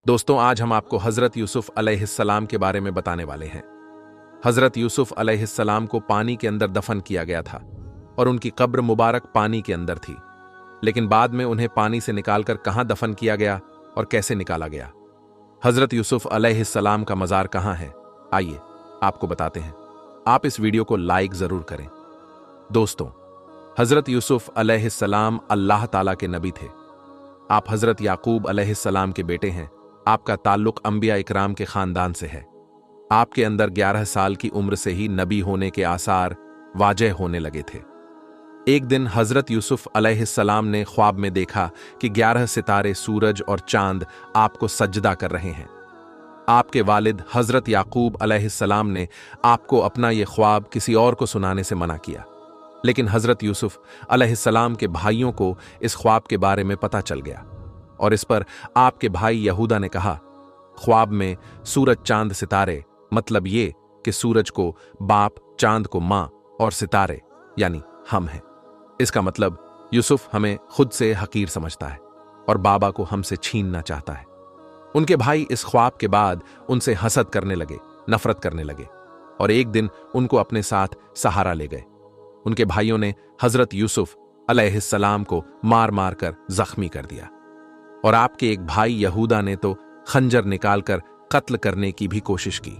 दोस्तों, आज हम आपको हजरत यूसुफ अलैहिस्सलाम के बारे में बताने वाले हैं। हजरत यूसुफ अलैहिस्सलाम को पानी के अंदर दफन किया गया था और उनकी कब्र मुबारक पानी के अंदर थी। लेकिन बाद में उन्हें पानी से निकालकर कहां दफन किया गया और कैसे निकाला गया? हजरत यूसुफ अलैहिस्सलाम का मजार कहां है? आइए आपको बताते हैं। आप इस वीडियो को लाइक जरूर करें। दोस्तों, हजरत यूसुफ अलैहिस्सलाम अल्लाह ताला के नबी थे। आप हजरत याकूब अलैहिस्सलाम के बेटे हैं। आपका ताल्लुक अंबिया इकराम के खानदान से है। आपके अंदर 11 साल की उम्र से ही नबी होने के आसार वाजह होने लगे थे। एक दिन हजरत यूसुफ अलैहिस्सलाम ने ख्वाब में देखा कि 11 सितारे, सूरज और चांद आपको सजदा कर रहे हैं। आपके वालिद हजरत याकूब अलैहिस्सलाम ने आपको अपना यह ख्वाब किसी और को सुनाने से मना किया। लेकिन हजरत यूसुफ अलैहिस्सलाम के भाइयों को इस ख्वाब के बारे में पता चल गया और इस पर आपके भाई यहूदा ने कहा, ख्वाब में सूरज, चांद, सितारे, मतलब ये कि सूरज को बाप, चांद को मां और सितारे यानी हम हैं। इसका मतलब यूसुफ हमें खुद से हकीर समझता है और बाबा को हमसे छीनना चाहता है। उनके भाई इस ख्वाब के बाद उनसे हसद करने लगे, नफरत करने लगे और एक दिन उनको अपने साथ सहारा ले गए। उनके भाइयों ने हजरत यूसुफ अलैहिस्सलाम को मार मार कर जख्मी कर दिया और आपके एक भाई यहूदा ने तो खंजर निकालकर कत्ल करने की भी कोशिश की।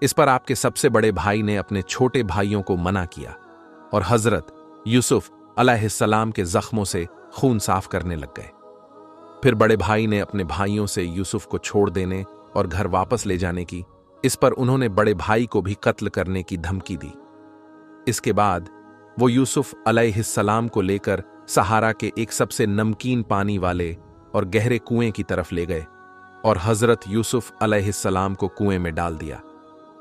इस पर आपके सबसे बड़े भाई ने अपने छोटे भाइयों को मना किया और हजरत यूसुफ अलैहिस्सलाम के जख्मों से खून साफ करने लग गए। फिर बड़े भाई ने अपने भाइयों से यूसुफ को छोड़ देने और घर वापस ले जाने की। इस पर उन्होंने बड़े भाई को भी कत्ल करने की धमकी दी। इसके बाद वो यूसुफ अलैहिस्सलाम को लेकर सहारा के एक सबसे नमकीन पानी वाले और गहरे कुएं की तरफ ले गए और हजरत यूसुफ अलैहिस्सलाम को कुएं में डाल दिया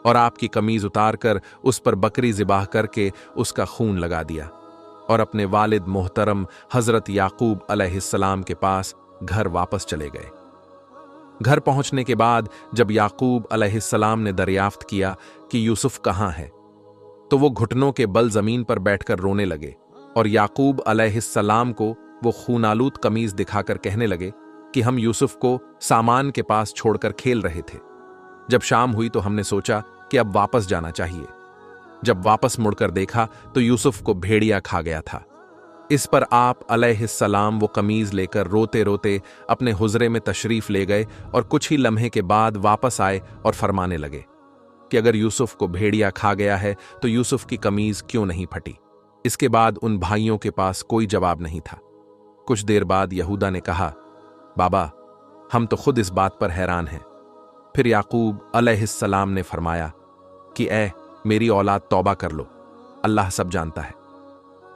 और आपकी कमीज उतारकर उस पर बकरी ज़िबाह करके उसका खून लगा दिया और अपने वालिद मोहतरम हजरत याकूब अलैहिस्सलाम के पास घर वापस चले गए। घर पहुंचने के बाद जब याकूब अलैहिस्सलाम ने दरियाफ्त किया कि यूसुफ कहां है, तो वो घुटनों के बल जमीन पर बैठकर रोने लगे और याकूब अलैहिस्सलाम को वो खूनालूद कमीज दिखाकर कहने लगे कि हम यूसुफ को सामान के पास छोड़कर खेल रहे थे। जब शाम हुई तो हमने सोचा कि अब वापस जाना चाहिए। जब वापस मुड़कर देखा तो यूसुफ को भेड़िया खा गया था। इस पर आप अलैहिस्सलाम वो कमीज लेकर रोते रोते अपने हुजरे में तशरीफ ले गए और कुछ ही लम्हे के बाद वापस आए और फरमाने लगे कि अगर यूसुफ को भेड़िया खा गया है तो यूसुफ की कमीज क्यों नहीं फटी। इसके बाद उन भाइयों के पास कोई जवाब नहीं था। कुछ देर बाद यहूदा ने कहा, बाबा, हम तो खुद इस बात पर हैरान हैं। फिर याकूब अलैहिस्सलाम ने फरमाया कि ऐ मेरी औलाद, तौबा कर लो, अल्लाह सब जानता है।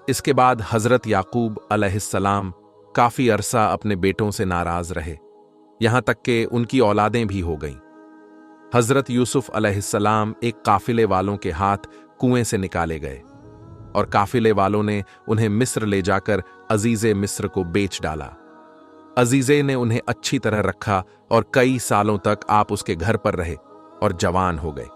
इसके बाद हजरत याकूब अलैहिस्सलाम काफी अरसा अपने बेटों से नाराज रहे, यहां तक कि उनकी औलादें भी हो गईं। हजरत यूसुफ अलैहिस्सलाम एक काफिले वालों के हाथ कुएं से निकाले गए और काफिले वालों ने उन्हें मिस्र ले जाकर अजीजे मिस्र को बेच डाला। अजीजे ने उन्हें अच्छी तरह रखा और कई सालों तक आप उसके घर पर रहे और जवान हो गए।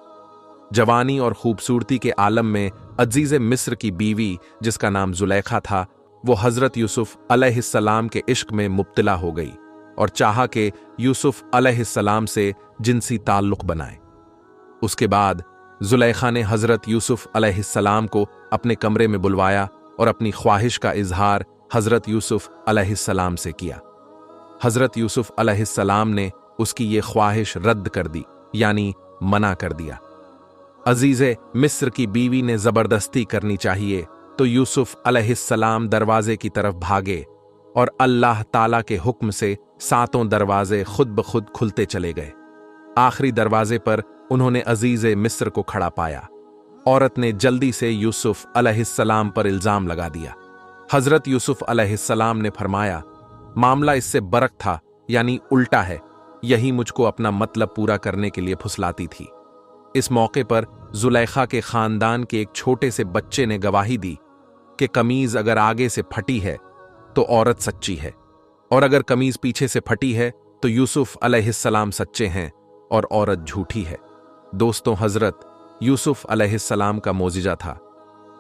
जवानी और खूबसूरती के आलम में अजीजे मिस्र की बीवी, जिसका नाम जुलेखा था, वो हजरत यूसुफ अलैहिस्सलाम के इश्क में मुब्तला हो गई और चाहा कि यूसुफ अलैहिस्सलाम से जिनसी ताल्लुक बनाए। उसके बाद जुलेखा ने हजरत यूसुफ अलैहिस्सलाम को अपने कमरे में बुलवाया और अपनी ख्वाहिश का इजहार हजरत यूसुफ अलैहिस्सलाम से किया। हजरत यूसुफ अलैहिस्सलाम ने उसकी ये ख्वाहिश रद्द कर दी, यानी मना कर दिया। अजीजे मिस्र की बीवी ने जबरदस्ती करनी चाहिए तो यूसुफ अलैहिस्सलाम दरवाजे की तरफ भागे और अल्लाह ताला के हुक्म से 7 दरवाजे खुद ब खुद खुलते चले गए। आखिरी दरवाजे पर उन्होंने अजीजे मिस्र को खड़ा पाया। औरत ने जल्दी से यूसुफ अलैहिस्सलाम पर इल्जाम लगा दिया। हजरत यूसुफ अलैहिस्सलाम ने फरमाया, मामला इससे बरक था, यानी उल्टा है। यही मुझको अपना मतलब पूरा करने के लिए फुसलाती थी। इस मौके पर जुलेखा के खानदान के एक छोटे से बच्चे ने गवाही दी कि कमीज अगर आगे से फटी है तो औरत सच्ची है और अगर कमीज पीछे से फटी है तो यूसुफ अलैहिस्सलाम सच्चे हैं और औरत झूठी है। दोस्तों, हजरत यूसुफ अलैहिस्सलाम का मोजिजा था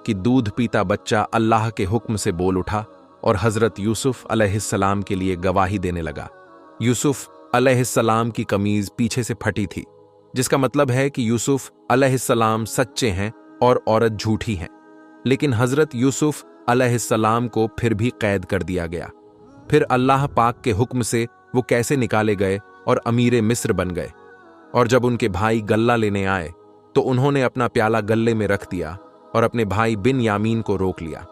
कि दूध पीता बच्चा अल्लाह के हुक्म से बोल उठा और हजरत यूसुफ अलैहिस्सलाम के लिए गवाही देने लगा। यूसुफ अलैहिस्सलाम की कमीज पीछे से फटी थी, जिसका मतलब है कि यूसुफ अलैहिस्सलाम सच्चे हैं और औरत झूठी हैं। लेकिन हजरत यूसुफ अलैहिस्सलाम को फिर भी कैद कर दिया गया। फिर अल्लाह पाक के हुक्म से वो कैसे निकाले गए और अमीर मिस्र बन गए। और जब उनके भाई गल्ला लेने आए तो उन्होंने अपना प्याला गल्ले में रख दिया और अपने भाई बिन यामीन को रोक लिया,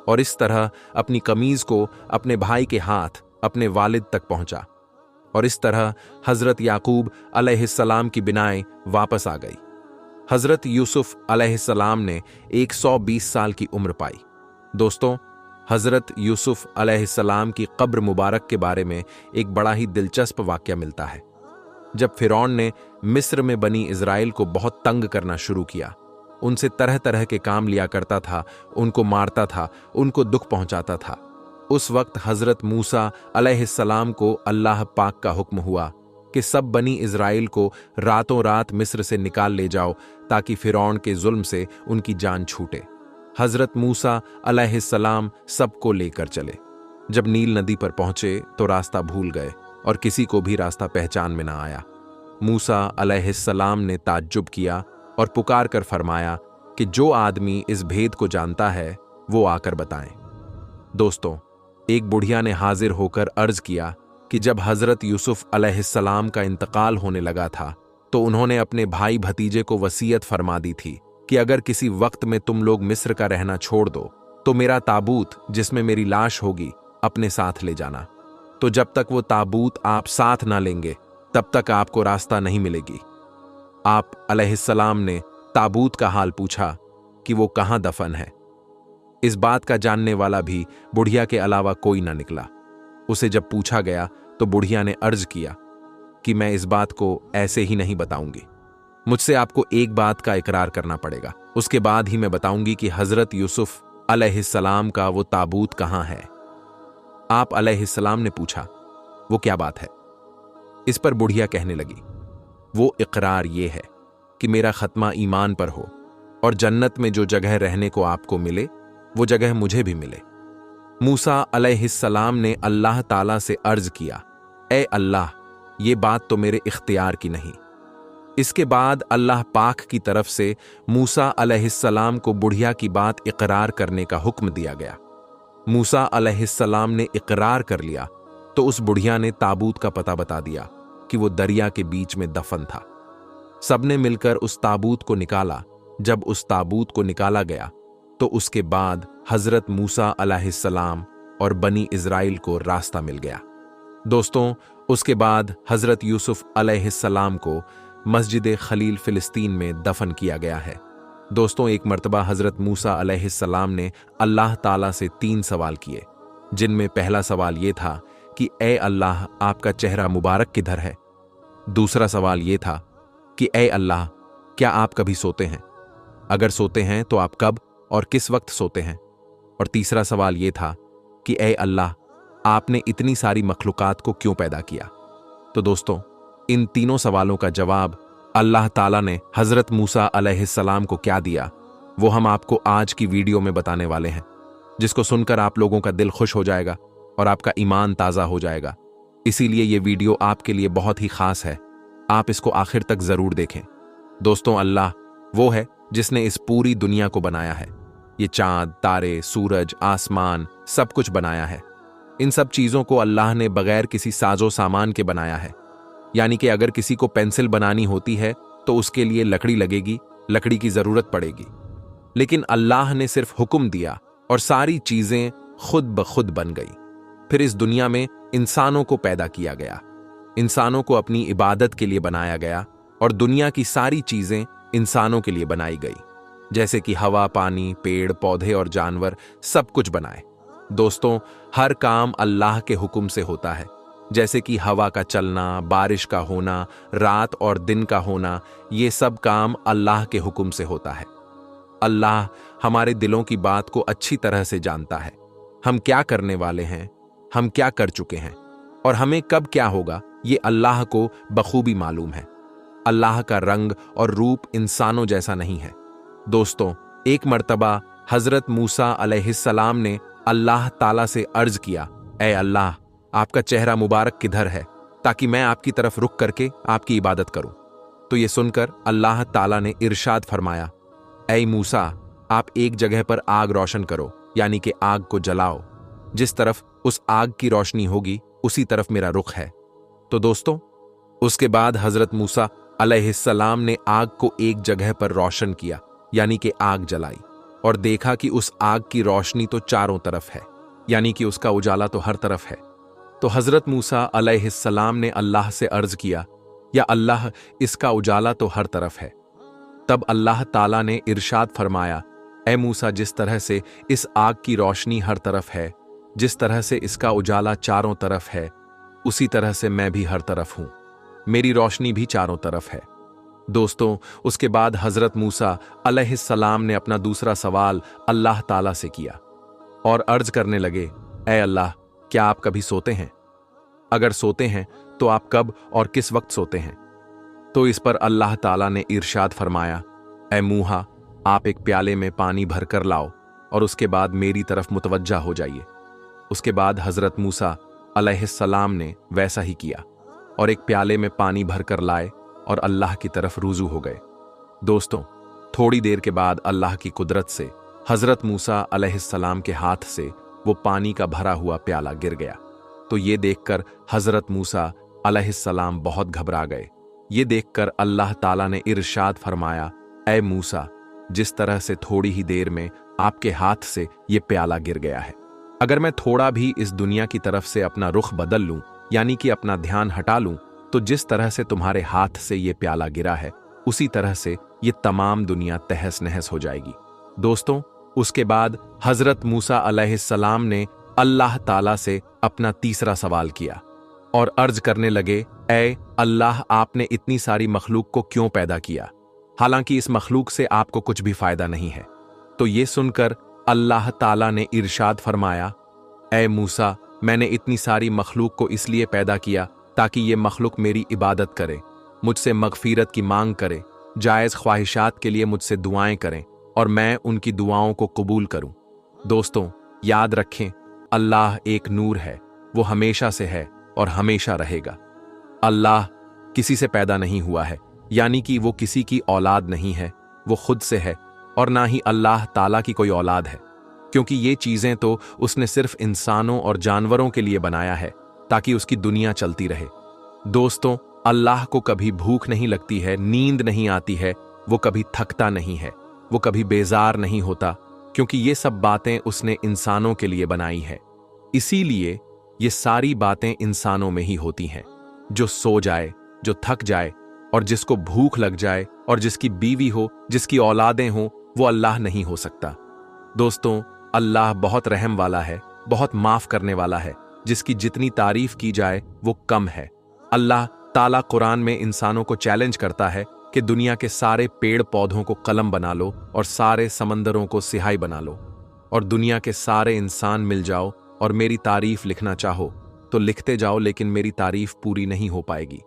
और इस तरह अपनी कमीज को अपने भाई के हाथ अपने वालिद तक पहुंचा, और इस तरह हजरत याकूब अलैहिस्सलाम की बिनाएं वापस आ गई। हजरत यूसुफ अलैहिस्सलाम ने 120 साल की उम्र पाई। दोस्तों, हजरत यूसुफ अलैहिस्सलाम की कब्र मुबारक के बारे में एक बड़ा ही दिलचस्प वाक़या मिलता है। जब फिरौन ने मिस्र में बनी इज़राइल को बहुत तंग करना शुरू किया, उनसे तरह तरह के काम लिया करता था, उनको मारता था, उनको दुख पहुंचाता था, उस वक्त हजरत मूसा अलैहिस्सलाम को अल्लाह पाक का हुक्म हुआ कि सब बनी इज़राइल को रातों रात मिस्र से निकाल ले जाओ ताकि फिरौन के जुल्म से उनकी जान छूटे। हजरत मूसा अलैहिस्सलाम सबको लेकर चले। जब नील नदी पर पहुंचे तो रास्ता भूल गए और किसी को भी रास्ता पहचान में ना आया। मूसा अलैहिस्सलाम ने ताज्जुब किया और पुकार कर फरमाया कि जो आदमी इस भेद को जानता है वो आकर बताएं। दोस्तों, एक बुढ़िया ने हाजिर होकर अर्ज किया कि जब हजरत यूसुफ अलैहिस्सलाम का इंतकाल होने लगा था तो उन्होंने अपने भाई भतीजे को वसीयत फरमा दी थी कि अगर किसी वक्त में तुम लोग मिस्र का रहना छोड़ दो तो मेरा ताबूत जिसमें मेरी लाश होगी अपने साथ ले जाना। तो जब तक वो ताबूत आप साथ ना लेंगे तब तक आपको रास्ता नहीं मिलेगी। आप अलैहिस्सलाम ने ताबूत का हाल पूछा कि वो कहाँ दफन है। इस बात का जानने वाला भी बुढ़िया के अलावा कोई ना निकला। उसे जब पूछा गया तो बुढ़िया ने अर्ज किया कि मैं इस बात को ऐसे ही नहीं बताऊंगी, मुझसे आपको एक बात का इकरार करना पड़ेगा, उसके बाद ही मैं बताऊंगी कि हजरत यूसुफ अलैहिस्सलाम का वो ताबूत कहाँ है। आप अलैहिस्सलाम ने पूछा, वो क्या बात है? इस पर बुढ़िया कहने लगी, वो इकरार ये है कि मेरा खत्मा ईमान पर हो और जन्नत में जो जगह रहने को आपको मिले वो जगह मुझे भी मिले। मूसा अलैहिस्सलाम ने अल्लाह ताला से अर्ज किया, ए अल्लाह, ये बात तो मेरे इख्तियार की नहीं। इसके बाद अल्लाह पाक की तरफ से मूसा अलैहिस्सलाम को बुढ़िया की बात इकरार करने का हुक्म दिया गया। मूसा अलैहिस्सलाम ने इकरार कर लिया तो उस बुढ़िया ने ताबूत का पता बता दिया कि वो दरिया के बीच में दफन था। सबने मिलकर उस ताबूत को निकाला। जब उस ताबूत को निकाला गया तो उसके बाद हजरत मूसा अलैहिस्सलाम और बनी इज़राइल को रास्ता मिल गया। दोस्तों, उसके बाद हजरत यूसुफ अलैहिस्सलाम को मस्जिद खलील फिलिस्तीन में दफन किया गया है। दोस्तों, एक मर्तबा हजरत मूसा अलैहिस्सलाम ने अल्लाह ताला से 3 सवाल किए, जिनमें पहला सवाल ये था कि ए अल्लाह, आपका चेहरा मुबारक किधर है। दूसरा सवाल ये था कि ए अल्लाह, क्या आप कभी सोते हैं? अगर सोते हैं तो आप कब और किस वक्त सोते हैं? और तीसरा सवाल ये था कि ए अल्लाह, आपने इतनी सारी मखलूकात को क्यों पैदा किया? तो दोस्तों, इन तीनों सवालों का जवाब अल्लाह ताला ने हजरत मूसा अलैहिस्सलाम को क्या दिया, वो हम आपको आज की वीडियो में बताने वाले हैं, जिसको सुनकर आप लोगों का दिल खुश हो जाएगा और आपका ईमान ताज़ा हो जाएगा। इसीलिए ये वीडियो आपके लिए बहुत ही खास है, आप इसको आखिर तक जरूर देखें। दोस्तों, अल्लाह वो है जिसने इस पूरी दुनिया को बनाया है। ये चांद, तारे, सूरज, आसमान सब कुछ बनाया है। इन सब चीज़ों को अल्लाह ने बगैर किसी साजो सामान के बनाया है। यानी कि अगर किसी को पेंसिल बनानी होती है तो उसके लिए लकड़ी लगेगी, लकड़ी की ज़रूरत पड़ेगी। लेकिन अल्लाह ने सिर्फ हुक्म दिया और सारी चीज़ें खुद ब खुद बन गई। फिर इस दुनिया में इंसानों को पैदा किया गया, इंसानों को अपनी इबादत के लिए बनाया गया और दुनिया की सारी चीज़ें इंसानों के लिए बनाई गई, जैसे कि हवा, पानी, पेड़ पौधे और जानवर सब कुछ बनाए। दोस्तों, हर काम अल्लाह के हुक्म से होता है, जैसे कि हवा का चलना, बारिश का होना, रात और दिन का होना, ये सब काम अल्लाह के हुक्म से होता है। अल्लाह हमारे दिलों की बात को अच्छी तरह से जानता है। हम क्या करने वाले हैं, हम क्या कर चुके हैं और हमें कब क्या होगा, ये अल्लाह को बखूबी मालूम है। अल्लाह का रंग और रूप इंसानों जैसा नहीं है। दोस्तों, एक मर्तबा हजरत मूसा अलैहिस्सलाम ने अल्लाह ताला से अर्ज किया, ए अल्लाह, आपका चेहरा मुबारक किधर है? ताकि मैं आपकी तरफ रुक करके आपकी इबादत करूं। तो ये सुनकर अल्लाह ताला ने इरशाद फरमाया, ऐ मूसा, आप एक जगह पर आग रोशन करो, यानी कि आग को जलाओ। जिस तरफ उस आग की रोशनी होगी उसी तरफ मेरा रुख है। तो दोस्तों, उसके बाद हजरत मूसा अलैहिस्सलाम ने आग को एक जगह पर रोशन किया, यानी कि आग जलाई, और देखा कि उस आग की रोशनी तो चारों तरफ है, यानी कि उसका उजाला तो हर तरफ है। तो हजरत मूसा अलैहिस्सलाम ने अल्लाह से अर्ज किया, या अल्लाह, इसका उजाला तो हर तरफ है। तब अल्लाह ताला ने इरशाद फरमाया, ए मूसा, जिस तरह से इस आग की रोशनी हर तरफ है, जिस तरह से इसका उजाला चारों तरफ है, उसी तरह से मैं भी हर तरफ हूं, मेरी रोशनी भी चारों तरफ है। दोस्तों, उसके बाद हजरत मूसा अलैहिस्सलाम ने अपना दूसरा सवाल अल्लाह ताला से किया और अर्ज करने लगे, ए अल्लाह, क्या आप कभी सोते हैं? अगर सोते हैं तो आप कब और किस वक्त सोते हैं? तो इस पर अल्लाह ताला ने इरशाद फरमाया, ए मूहा, आप एक प्याले में पानी भर कर लाओ और उसके बाद मेरी तरफ मुतवज्जा हो जाइए। उसके बाद हजरत मूसा अलैहिस्सलाम ने वैसा ही किया और एक प्याले में पानी भर कर लाए और अल्लाह की तरफ रुजू हो गए। दोस्तों, थोड़ी देर के बाद अल्लाह की कुदरत से हजरत मूसा अलैहिस्सलाम के हाथ से वो पानी का भरा हुआ प्याला गिर गया। तो ये देखकर हजरत मूसा अलैहिस्सलाम बहुत घबरा गए। ये देखकर अल्लाह ताला ने इरशाद फरमाया, ए मूसा, जिस तरह से थोड़ी ही देर में आपके हाथ से ये प्याला गिर गया है, अगर मैं थोड़ा भी इस दुनिया की तरफ से अपना रुख बदल लूं, यानी कि अपना ध्यान हटा लूं, तो जिस तरह से तुम्हारे हाथ से ये प्याला गिरा है, उसी तरह से ये तमाम दुनिया तहस नहस हो जाएगी। दोस्तों, उसके बाद हजरत मूसा अलैहिस्सलाम ने अल्लाह ताला से अपना तीसरा सवाल किया और अर्ज करने लगे, ऐ अल्लाह, आपने इतनी सारी मखलूक को क्यों पैदा किया, हालांकि इस मखलूक से आपको कुछ भी फायदा नहीं है। तो ये सुनकर अल्लाह ताला ने इरशाद फरमाया, ऐ मूसा, मैंने इतनी सारी मखलूक को इसलिए पैदा किया ताकि ये मखलूक मेरी इबादत करे, मुझसे मगफीरत की मांग करे, जायज़ ख्वाहिशात के लिए मुझसे दुआएं करें और मैं उनकी दुआओं को कबूल करूं। दोस्तों, याद रखें, अल्लाह एक नूर है, वो हमेशा से है और हमेशा रहेगा। अल्लाह किसी से पैदा नहीं हुआ है, यानी कि वो किसी की औलाद नहीं है, वो खुद से है, और ना ही अल्लाह ताला की कोई औलाद है, क्योंकि ये चीज़ें तो उसने सिर्फ इंसानों और जानवरों के लिए बनाया है ताकि उसकी दुनिया चलती रहे। दोस्तों, अल्लाह को कभी भूख नहीं लगती है, नींद नहीं आती है, वो कभी थकता नहीं है, वो कभी बेजार नहीं होता, क्योंकि ये सब बातें उसने इंसानों के लिए बनाई है। इसीलिए ये सारी बातें इंसानों में ही होती हैं। जो सो जाए, जो थक जाए, और जिसको भूख लग जाए, और जिसकी बीवी हो, जिसकी औलादें हों, वो अल्लाह नहीं हो सकता। दोस्तों, अल्लाह बहुत रहम वाला है, बहुत माफ करने वाला है, जिसकी जितनी तारीफ की जाए वो कम है। अल्लाह ताला कुरान में इंसानों को चैलेंज करता है कि दुनिया के सारे पेड़ पौधों को कलम बना लो और सारे समंदरों को सिहाई बना लो, और दुनिया के सारे इंसान मिल जाओ और मेरी तारीफ लिखना चाहो तो लिखते जाओ, लेकिन मेरी तारीफ पूरी नहीं हो पाएगी।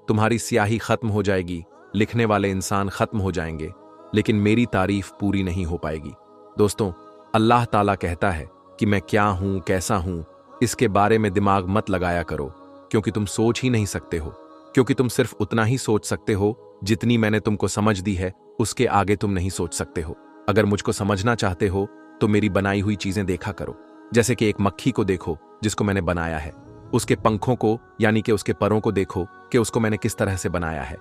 तुम्हारी स्याही खत्म हो जाएगी, लिखने वाले इंसान खत्म हो जाएंगे, लेकिन मेरी तारीफ पूरी नहीं हो पाएगी। दोस्तों, अल्लाह ताला कहता है कि मैं क्या हूं, कैसा हूं, इसके बारे में दिमाग मत लगाया करो, क्योंकि तुम सोच ही नहीं सकते हो, क्योंकि तुम सिर्फ उतना ही सोच सकते हो जितनी मैंने तुमको समझ दी है, उसके आगे तुम नहीं सोच सकते हो। अगर मुझको समझना चाहते हो तो मेरी बनाई हुई चीजें देखा करो, जैसे कि एक मक्खी को देखो जिसको मैंने बनाया है, उसके पंखों को यानी कि उसके परों को देखो कि उसको मैंने किस तरह से बनाया है।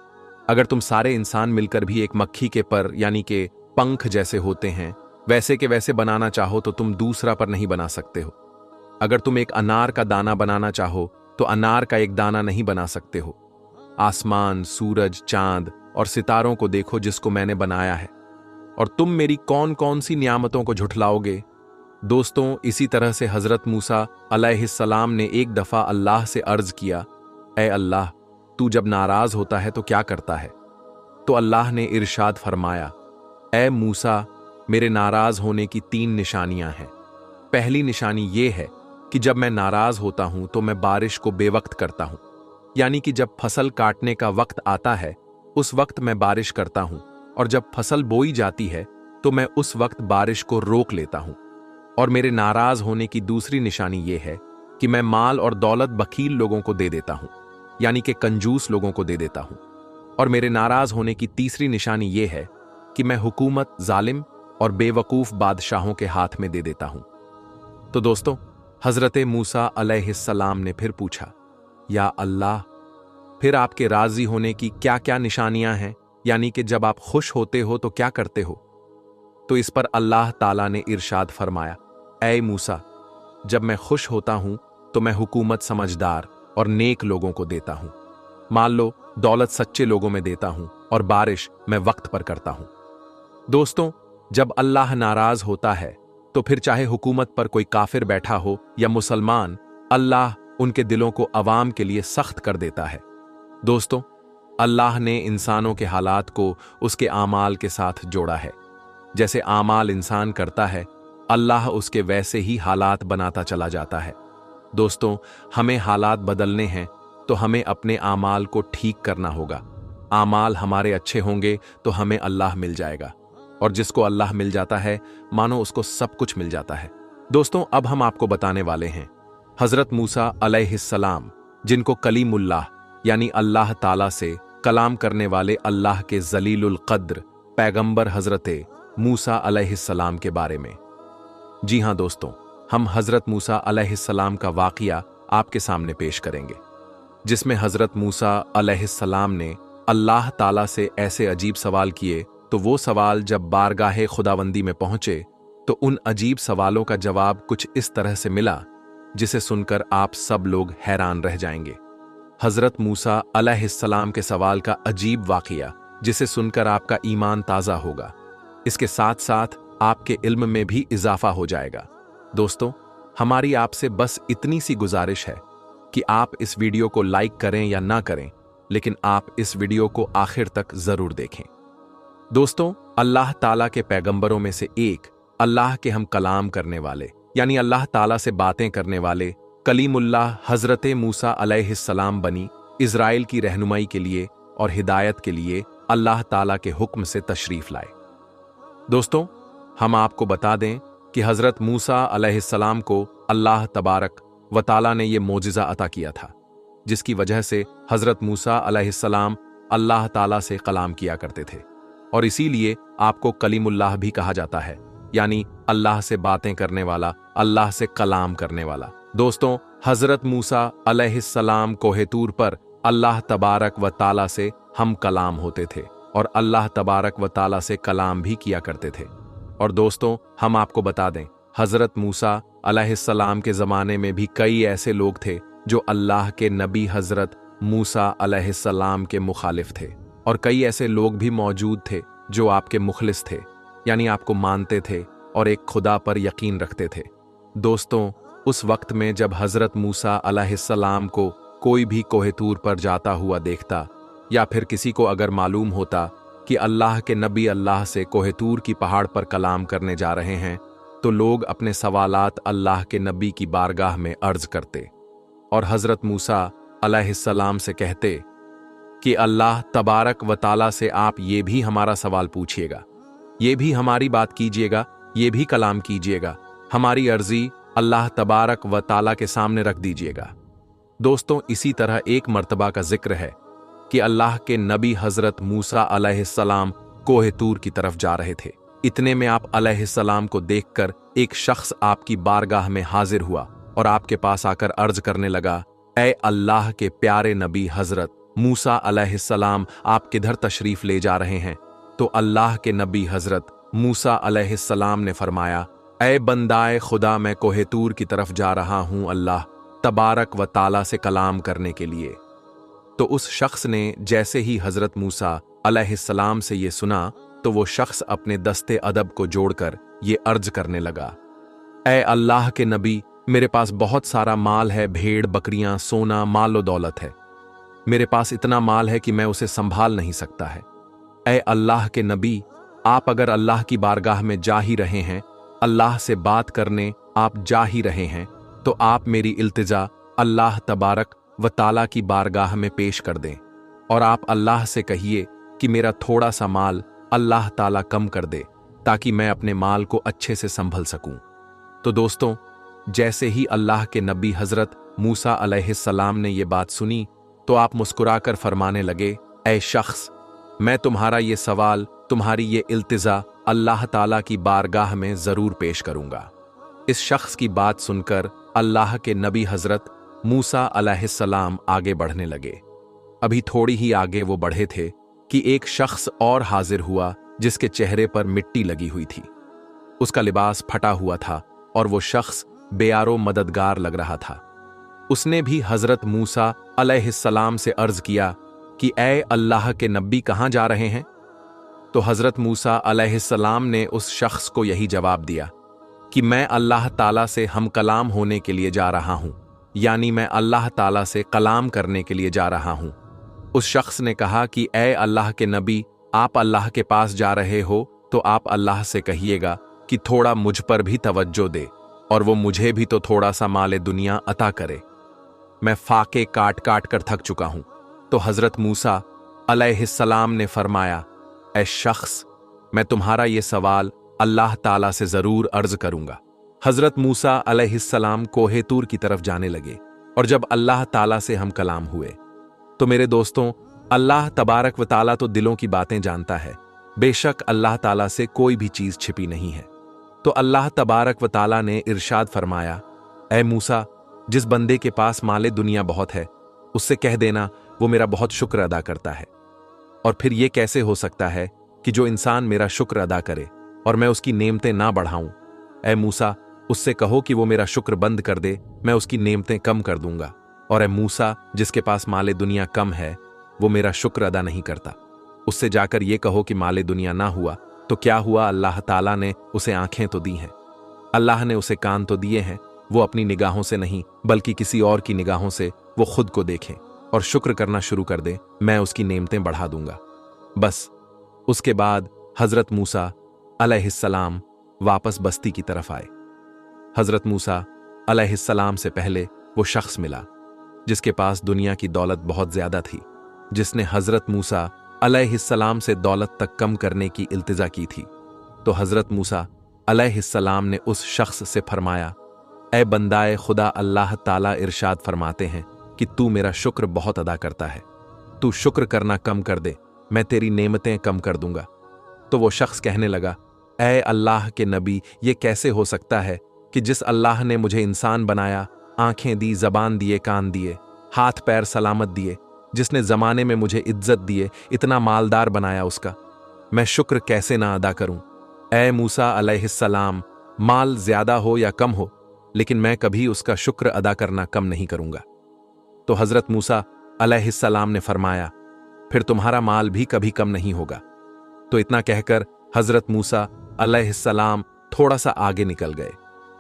अगर तुम सारे इंसान मिलकर भी एक मक्खी के पर यानी कि पंख जैसे होते हैं वैसे के वैसे बनाना चाहो तो तुम दूसरा पर नहीं बना सकते हो। अगर तुम एक अनार का दाना बनाना चाहो तो अनार का एक दाना नहीं बना सकते हो। आसमान, सूरज, चांद और सितारों को देखो जिसको मैंने बनाया है, और तुम मेरी कौन कौन सी नियामतों को झुठलाओगे। दोस्तों, इसी तरह से हजरत मूसा अलैहिस्सलाम ने एक दफा अल्लाह से अर्ज किया, ऐ अल्लाह, तू जब नाराज होता है तो क्या करता है? तो अल्लाह ने इरशाद फरमाया, ऐ मूसा, मेरे नाराज होने की 3 निशानियां हैं। पहली निशानी ये है कि जब मैं नाराज होता हूं तो मैं बारिश को बेवक्त करता हूं, यानी कि जब फसल काटने का वक्त आता है उस वक्त मैं बारिश करता हूं, और जब फसल बोई जाती है तो मैं उस वक्त बारिश को रोक लेता हूं। और मेरे नाराज होने की दूसरी निशानी ये है कि मैं माल और दौलत बखील लोगों को दे देता हूं, यानी कि कंजूस लोगों को दे देता हूं। और मेरे नाराज होने की तीसरी निशानी ये है कि मैं हुकूमत जालिम और बेवकूफ बादशाहों के हाथ में दे देता हूं। तो दोस्तों, हजरत मूसा अलैहिस्सलाम ने फिर पूछा, या अल्लाह, फिर आपके राजी होने की क्या क्या निशानियां हैं, यानी कि जब आप खुश होते हो तो क्या करते हो? तो इस पर अल्लाह ताला ने इरशाद फरमाया, ऐ मूसा, जब मैं खुश होता हूं तो मैं हुकूमत समझदार और नेक लोगों को देता हूं। मान लो दौलत सच्चे लोगों में देता हूं और बारिश मैं वक्त पर करता हूं। दोस्तों, जब अल्लाह नाराज होता है तो फिर चाहे हुकूमत पर कोई काफिर बैठा हो या मुसलमान, अल्लाह उनके दिलों को अवाम के लिए सख्त कर देता है। दोस्तों, अल्लाह ने इंसानों के हालात को उसके आमाल के साथ जोड़ा है। जैसे आमाल इंसान करता है, अल्लाह उसके वैसे ही हालात बनाता चला जाता है। दोस्तों, हमें हालात बदलने हैं तो हमें अपने आमाल को ठीक करना होगा। आमाल हमारे अच्छे होंगे तो हमें अल्लाह मिल जाएगा, और जिसको अल्लाह मिल जाता है मानो उसको सब कुछ मिल जाता है। दोस्तों, अब हम आपको बताने वाले हैं हजरत मूसा अलैहिस्सलाम, जिनको कलीमुल्लाह यानी अल्लाह ताला से कलाम करने वाले अल्लाह के जलीलुल कद्र पैगंबर हजरत मूसा अलैहिस्सलाम के बारे में। जी हां दोस्तों, हम हजरत मूसा अलैहिस्सलाम का वाक़िया आपके सामने पेश करेंगे, जिसमें हजरत मूसा अलैहिस्सलाम ने अल्लाह ताला से ऐसे अजीब सवाल किए, तो वो सवाल जब बारगाहे खुदावंदी में पहुंचे तो उन अजीब सवालों का जवाब कुछ इस तरह से मिला जिसे सुनकर आप सब लोग हैरान रह जाएंगे। हजरत मूसा अलैहिस्सलाम के सवाल का अजीब वाक़िया, जिसे सुनकर आपका ईमान ताज़ा होगा, इसके साथ साथ आपके इल्म में भी इजाफा हो जाएगा। दोस्तों, हमारी आपसे बस इतनी सी गुजारिश है कि आप इस वीडियो को लाइक करें या ना करें, लेकिन आप इस वीडियो को आखिर तक जरूर देखें। दोस्तों, अल्लाह ताला के पैगंबरों में से एक, अल्लाह के हम कलाम करने वाले यानी अल्लाह ताला से बातें करने वाले कलीमुल्लाह हजरत मूसा अलैहिस्सलाम बनी इज़राइल की रहनुमाई के लिए और हिदायत के लिए अल्लाह ताला के हुक्म से तशरीफ लाए। दोस्तों, हम आपको बता दें कि हजरत मूसा अलैहिस्सलाम को अल्लाह तबारक व ताला ने यह मोजिज़ा अता किया था, जिसकी वजह से हजरत मूसा अलैहिस्सलाम अल्लाह ताला से कलाम किया करते थे, और इसीलिए आपको कलीमुल्लाह भी कहा जाता है, यानी अल्लाह से बातें करने वाला, अल्लाह से कलाम करने वाला। दोस्तों, हजरत मूसा अलैहिस्सलाम कोहे तूर पर अल्लाह तबारक व ताला से हम कलाम होते थे और अल्लाह तबारक व ताला से कलाम भी किया करते थे। और दोस्तों, हम आपको बता दें, हजरत मूसा अलैहिस्सलाम के ज़माने में भी कई ऐसे लोग थे जो अल्लाह के नबी हजरत मूसा अलैहिस्सलाम के मुखालिफ थे, और कई ऐसे लोग भी मौजूद थे जो आपके मुखलिस थे, यानी आपको मानते थे और एक खुदा पर यकीन रखते थे। दोस्तों, उस वक्त में जब हजरत मूसा अलैहिस्सलाम को कोई भी कोहे तूर पर जाता हुआ देखता, या फिर किसी को अगर मालूम होता कि अल्लाह के नबी अल्लाह से कोहे तूर की पहाड़ पर कलाम करने जा रहे हैं, तो लोग अपने सवालात अल्लाह के नबी की बारगाह में अर्ज करते और हजरत मूसा अलैहिस्सलाम से कहते कि अल्लाह तबारक व ताला से आप ये भी हमारा सवाल पूछिएगा, ये भी हमारी बात कीजिएगा, ये भी कलाम कीजिएगा, हमारी अर्जी अल्लाह तबारक व ताला के सामने रख दीजिएगा। दोस्तों, इसी तरह एक मर्तबा का जिक्र है कि अल्लाह के नबी हजरत मूसा अलैहिस्सलाम कोहे तूर की तरफ जा रहे थे। इतने में आप अलैहिस्सलाम को देखकर एक शख्स आपकी बारगाह में हाजिर हुआ और आपके पास आकर अर्ज करने लगा, ऐ अल्लाह के प्यारे नबी हजरत मूसा अलैहिस्सलाम, आप किधर तशरीफ ले जा रहे हैं? तो अल्लाह के नबी हजरत मूसा अलैहिस्सलाम ने फरमाया, ऐ बंदाए खुदा, मैं कोहे तूर की तरफ जा रहा हूं अल्लाह तबारक व ताला से कलाम करने के लिए। तो उस शख्स ने जैसे ही हजरत मूसा अलैहिस्सलाम से ये सुना, तो वो शख्स अपने दस्ते अदब को जोड़कर ये अर्ज करने लगा, ऐ अल्लाह के नबी, मेरे पास बहुत सारा माल है, भेड़ बकरियां, सोना, मालो दौलत है। मेरे पास इतना माल है कि मैं उसे संभाल नहीं सकता है। ऐ अल्लाह के नबी, आप अगर अल्लाह की बारगाह में जा ही रहे हैं, अल्लाह से बात करने आप जा ही रहे हैं, तो आप मेरी इल्तिजा अल्लाह तबारक व ताला की बारगाह में पेश कर दें, और आप अल्लाह से कहिए कि मेरा थोड़ा सा माल अल्लाह ताला कम कर दे, ताकि मैं अपने माल को अच्छे से संभल सकूं। तो दोस्तों, जैसे ही अल्लाह के नबी हजरत मूसा अलैहिस्सलाम ने ये बात सुनी, तो आप मुस्कुराकर फरमाने लगे, ऐ शख्स, मैं तुम्हारा ये सवाल, तुम्हारी ये इल्तिजा अल्लाह ताला की बारगाह में जरूर पेश करूंगा। इस शख्स की बात सुनकर अल्लाह के नबी हजरत मूसा अलैहिस्सलाम आगे बढ़ने लगे। अभी थोड़ी ही आगे वो बढ़े थे कि एक शख्स और हाजिर हुआ जिसके चेहरे पर मिट्टी लगी हुई थी। उसका लिबास फटा हुआ था और वो शख्स बेयारो मददगार लग रहा था। उसने भी हजरत मूसा अलैहिस्सलाम से अर्ज किया कि ऐ अल्लाह के नबी कहाँ जा रहे हैं? तो हजरत मूसा अलैहिस्सलाम ने उस शख्स को यही जवाब दिया कि मैं अल्लाह ताला से हम कलाम होने के लिए जा रहा हूं, यानी मैं अल्लाह ताला से कलाम करने के लिए जा रहा हूं। उस शख्स ने कहा कि ऐ अल्लाह के नबी, आप अल्लाह के पास जा रहे हो तो आप अल्लाह से कहिएगा कि थोड़ा मुझ पर भी तवज्जो दे और वो मुझे भी तो थोड़ा सा माले दुनिया अता करे। मैं फाके काट काट कर थक चुका हूं। तो हजरत मूसा अलैहिस्सलाम ने फरमाया, ऐ शख्स, मैं तुम्हारा ये सवाल अल्लाह ताला से जरूर अर्ज करूंगा। हजरत मूसा अलैहिस्सलाम कोहे तूर की तरफ जाने लगे और जब अल्लाह ताला से हम कलाम हुए तो मेरे दोस्तों, अल्लाह तबारक व ताला तो दिलों की बातें जानता है। बेशक अल्लाह ताला से कोई भी चीज छिपी नहीं है। तो अल्लाह तबारक व ताला ने इरशाद फरमाया, ऐ मूसा, जिस बंदे के पास माले दुनिया बहुत है उससे कह देना वो मेरा बहुत शुक्र अदा करता है। और फिर ये कैसे हो सकता है कि जो इंसान मेरा शुक्र अदा करे और मैं उसकी नेमतें ना बढ़ाऊं? ऐ मूसा, उससे कहो कि वो मेरा शुक्र बंद कर दे, मैं उसकी नेमतें कम कर दूंगा। और ऐ मूसा, जिसके पास माले दुनिया कम है वो मेरा शुक्र अदा नहीं करता, उससे जाकर ये कहो कि माले दुनिया ना हुआ तो क्या हुआ, अल्लाह ताला ने उसे आंखें तो दी हैं, अल्लाह ने उसे कान तो दिए हैं, वो अपनी निगाहों से नहीं बल्कि किसी और की निगाहों से वो खुद को देखे और शुक्र करना शुरू कर दे, मैं उसकी नेमतें बढ़ा दूंगा। बस उसके बाद हजरत मूसा अलैहिस्सलाम वापस बस्ती की तरफ आए। हजरत मूसा अलैहिस्सलाम से पहले वो शख्स मिला जिसके पास दुनिया की दौलत बहुत ज्यादा थी, जिसने हजरत मूसा अलैहिस्सलाम से दौलत तक कम करने की इल्तिजा की थी। तो हजरत मूसा अलैहिस्सलाम ने उस शख्स से फरमाया, ऐ बंदाए खुदा, अल्लाह ताला इरशाद फरमाते हैं कि तू मेरा शुक्र बहुत अदा करता है, तू शुक्र करना कम कर दे, मैं तेरी नेमतें कम कर दूंगा। तो वो शख्स कहने लगा, ऐ अल्लाह के नबी, ये कैसे हो सकता है कि जिस अल्लाह ने मुझे इंसान बनाया, आंखें दी, जबान दिए, कान दिए, हाथ पैर सलामत दिए, जिसने जमाने में मुझे इज्जत दिए, इतना मालदार बनाया, उसका मैं शुक्र कैसे ना अदा करूं? ऐ मूसा अलैहिस्सलाम, माल ज्यादा हो या कम हो, लेकिन मैं कभी उसका शुक्र अदा करना कम नहीं करूंगा। तो हजरत मूसा अलैहिस्सलाम ने फरमाया, फिर तुम्हारा माल भी कभी कम नहीं होगा। तो इतना कहकर हजरत मूसा अलैहिस्सलाम थोड़ा सा आगे निकल गए।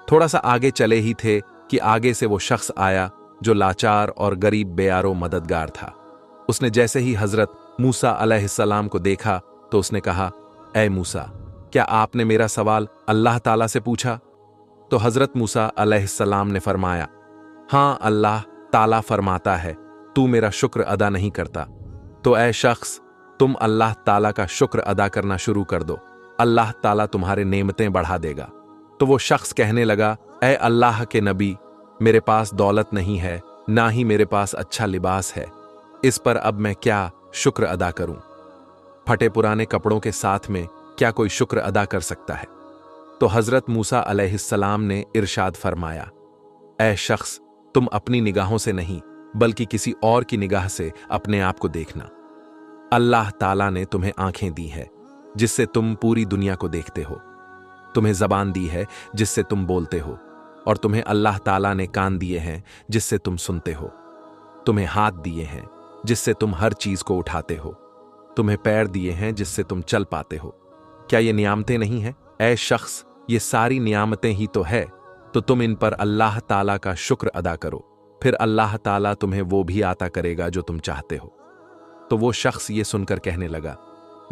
थोड़ा सा आगे चले ही थे कि आगे से वो शख्स आया जो लाचार और गरीब बेयारो मददगार था। उसने जैसे ही हजरत मूसा अलैहिस्सलाम को देखा तो उसने कहा, ऐ मूसा, क्या आपने मेरा सवाल अल्लाह ताला से पूछा? तो हजरत मूसा अलैहिस्सलाम ने फरमाया, हाँ, अल्लाह ताला फरमाता है तू मेरा शुक्र अदा नहीं करता। तो ऐ शख्स, तुम अल्लाह ताला का शुक्र अदा करना शुरू कर दो, अल्लाह ताला तुम्हारे नेमतें बढ़ा देगा। तो वो शख्स कहने लगा, ऐ अल्लाह के नबी, मेरे पास दौलत नहीं है, ना ही मेरे पास अच्छा लिबास है, इस पर अब मैं क्या शुक्र अदा करूं? फटे पुराने कपड़ों के साथ में क्या कोई शुक्र अदा कर सकता है? तो हजरत मूसा अलैहिस्सलाम ने इरशाद फरमाया, ऐ शख्स, तुम अपनी निगाहों से नहीं बल्कि किसी और की निगाह से अपने आप को देखना। अल्लाह ताला ने तुम्हें आंखें दी है जिससे तुम पूरी दुनिया को देखते हो, तुम्हें जबान दी है जिससे तुम बोलते हो, और तुम्हें अल्लाह ताला ने कान दिए हैं जिससे तुम सुनते हो, तुम्हें हाथ दिए हैं जिससे तुम हर चीज को उठाते हो, तुम्हें पैर दिए हैं जिससे तुम चल पाते हो। क्या ये नियामतें नहीं हैं? ऐ शख्स, ये सारी नियामतें ही तो है, तो तुम इन पर अल्लाह ताला का शुक्र अदा करो, फिर अल्लाह ताला तुम्हें वो भी आता करेगा जो तुम चाहते हो। तो वो शख्स ये सुनकर कहने लगा,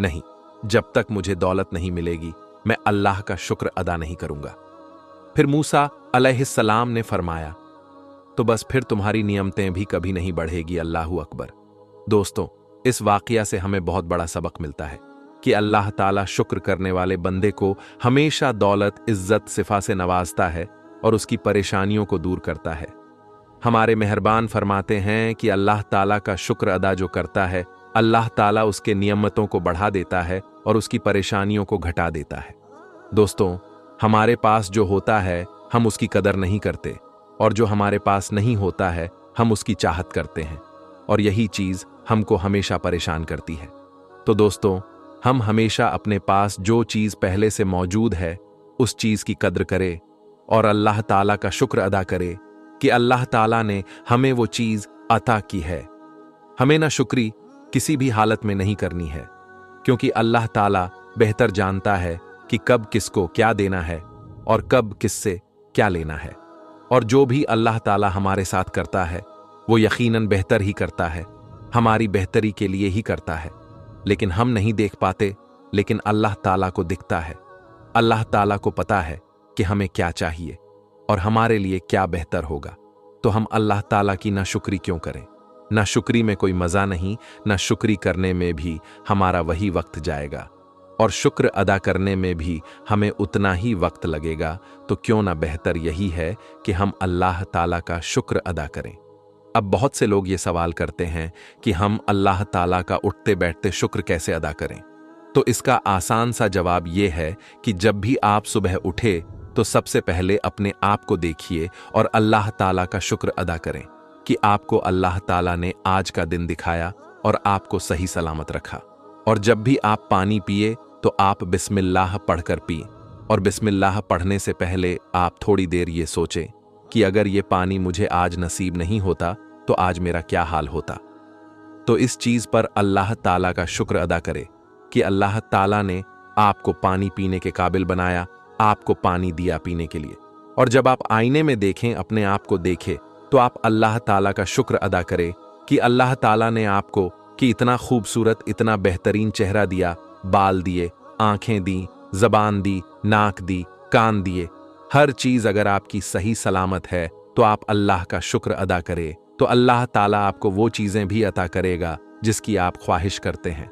नहीं, जब तक मुझे दौलत नहीं मिलेगी मैं अल्लाह का शुक्र अदा नहीं करूंगा। फिर मूसा अलैहिस्सलाम ने फरमाया, तो बस फिर तुम्हारी नियमतें भी कभी नहीं बढ़ेगी। अल्लाहू अकबर। दोस्तों, इस वाकया से हमें बहुत बड़ा सबक मिलता है कि अल्लाह ताला शुक्र करने वाले बंदे को हमेशा दौलत, इज्जत, सिफा से नवाजता है और उसकी परेशानियों को दूर करता है। हमारे मेहरबान फरमाते हैं कि अल्लाह ताला का शुक्र अदा जो करता है, अल्लाह ताला उसके नियमतों को बढ़ा देता है और उसकी परेशानियों को घटा देता है। दोस्तों, हमारे पास जो होता है हम उसकी कदर नहीं करते, और जो हमारे पास नहीं होता है हम उसकी चाहत करते हैं, और यही चीज़ हमको हमेशा परेशान करती है। तो दोस्तों, हम हमेशा अपने पास जो चीज़ पहले से मौजूद है उस चीज़ की कद्र करें और अल्लाह ताला का शुक्र अदा करें कि अल्लाह ताला ने हमें वो चीज़ अता की है। हमें ना शुक्री किसी भी हालत में नहीं करनी है, क्योंकि अल्लाह ताला बेहतर जानता है कि कब किसको क्या देना है और कब किससे क्या लेना है। और जो भी अल्लाह ताला हमारे साथ करता है वो यकीनन बेहतर ही करता है, हमारी बेहतरी के लिए ही करता है। लेकिन हम नहीं देख पाते, लेकिन अल्लाह ताला को दिखता है। अल्लाह ताला को पता है कि हमें क्या चाहिए और हमारे लिए क्या बेहतर होगा। तो हम अल्लाह ताला की ना शुक्री क्यों करें? ना शुक्री में कोई मज़ा नहीं, ना शुक्री करने में भी हमारा वही वक्त जाएगा, और शुक्र अदा करने में भी हमें उतना ही वक्त लगेगा। तो क्यों ना बेहतर यही है कि हम अल्लाह ताला का शुक्र अदा करें। अब बहुत से लोग ये सवाल करते हैं कि हम अल्लाह ताला का उठते बैठते शुक्र कैसे अदा करें। तो इसका आसान सा जवाब ये है कि जब भी आप सुबह उठे तो सबसे पहले अपने आप को देखिए और अल्लाह ताला का शुक्र अदा करें कि आपको अल्लाह ताला ने आज का दिन दिखाया और आपको सही सलामत रखा। और जब भी आप पानी पिए तो आप बिस्मिल्लाह पढ़कर पिए, और बिस्मिल्लाह पढ़ने से पहले आप थोड़ी देर ये सोचें कि अगर ये पानी मुझे आज नसीब नहीं होता तो आज मेरा क्या हाल होता। तो इस चीज़ पर अल्लाह ताला का शुक्र अदा करे कि अल्लाह ताला ने आपको पानी पीने के काबिल बनाया, आपको पानी दिया पीने के लिए। और जब आप आईने में देखें, अपने आप को देखें, तो आप अल्लाह ताला का शुक्र अदा करें कि अल्लाह ताला ने आपको कि इतना खूबसूरत, इतना बेहतरीन चेहरा दिया, बाल दिए, आंखें दी, जबान दी, नाक दी, कान दिए। हर चीज़ अगर आपकी सही सलामत है तो आप अल्लाह का शुक्र अदा करें, तो अल्लाह ताला आपको वो चीज़ें भी अता करेगा जिसकी आप ख्वाहिश करते हैं।